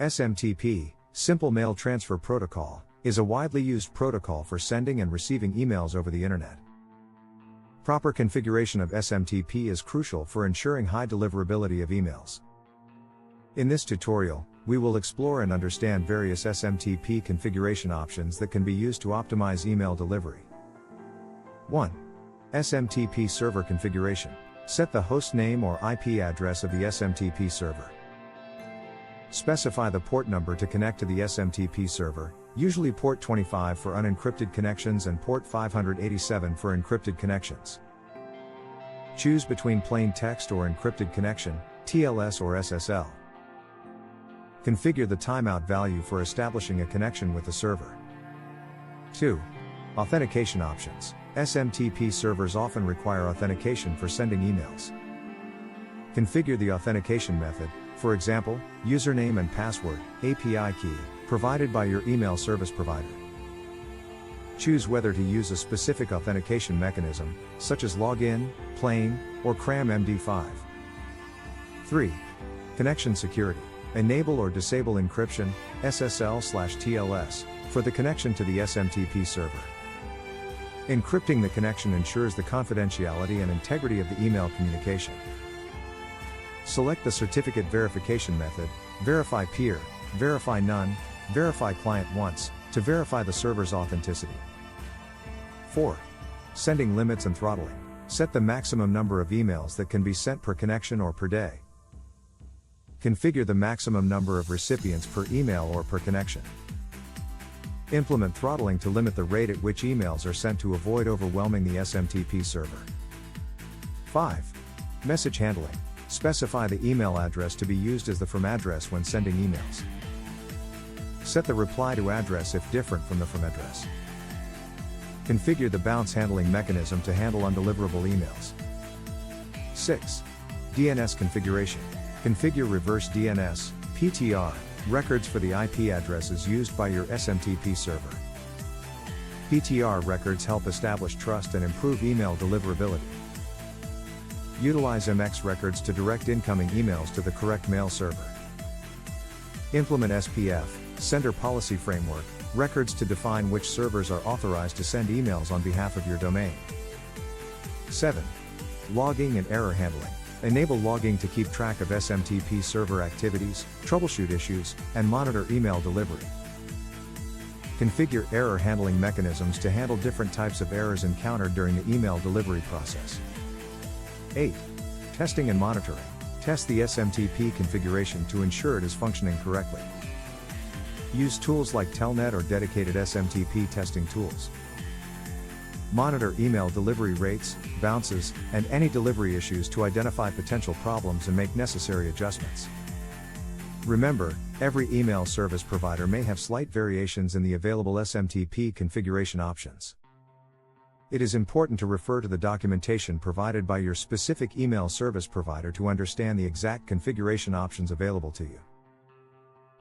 SMTP, Simple Mail Transfer Protocol, is a widely used protocol for sending and receiving emails over the Internet. Proper configuration of SMTP is crucial for ensuring high deliverability of emails. In this tutorial, we will explore and understand various SMTP configuration options that can be used to optimize email delivery. 1. SMTP server configuration. Set the host name or IP address of the SMTP server. Specify the port number to connect to the SMTP server, usually port 25 for unencrypted connections and port 587 for encrypted connections. Choose between plain text or encrypted connection, TLS or SSL. Configure the timeout value for establishing a connection with the server. 2. Authentication options. SMTP servers often require authentication for sending emails. Configure the authentication method, for example, username and password, API key, provided by your email service provider. Choose whether to use a specific authentication mechanism, such as login, plain, or CRAM MD5. 3. Connection security. Enable or disable encryption, SSL/TLS, for the connection to the SMTP server. Encrypting the connection ensures the confidentiality and integrity of the email communication. Select the certificate verification method, verify peer, verify none, verify client once, to verify the server's authenticity. 4. Sending limits and throttling. Set the maximum number of emails that can be sent per connection or per day. Configure the maximum number of recipients per email or per connection. Implement throttling to limit the rate at which emails are sent to avoid overwhelming the SMTP server. 5. Message handling. Specify the email address to be used as the from address when sending emails. Set the reply to address if different from the from address. Configure the bounce handling mechanism to handle undeliverable emails. 6. DNS configuration. Configure reverse DNS, PTR, records for the IP addresses used by your SMTP server. PTR records help establish trust and improve email deliverability. Utilize MX records to direct incoming emails to the correct mail server. Implement SPF, Sender Policy Framework, records to define which servers are authorized to send emails on behalf of your domain. 7. Logging and error handling. Enable logging to keep track of SMTP server activities, troubleshoot issues, and monitor email delivery. Configure error handling mechanisms to handle different types of errors encountered during the email delivery process. 8. Testing and monitoring. Test the SMTP configuration to ensure it is functioning correctly. Use tools like Telnet or dedicated SMTP testing tools. Monitor email delivery rates, bounces, and any delivery issues to identify potential problems and make necessary adjustments. Remember, every email service provider may have slight variations in the available SMTP configuration options. It is important to refer to the documentation provided by your specific email service provider to understand the exact configuration options available to you.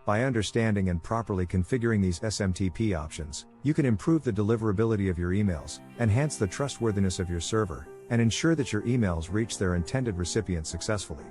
By understanding and properly configuring these SMTP options, you can improve the deliverability of your emails, enhance the trustworthiness of your server, and ensure that your emails reach their intended recipients successfully.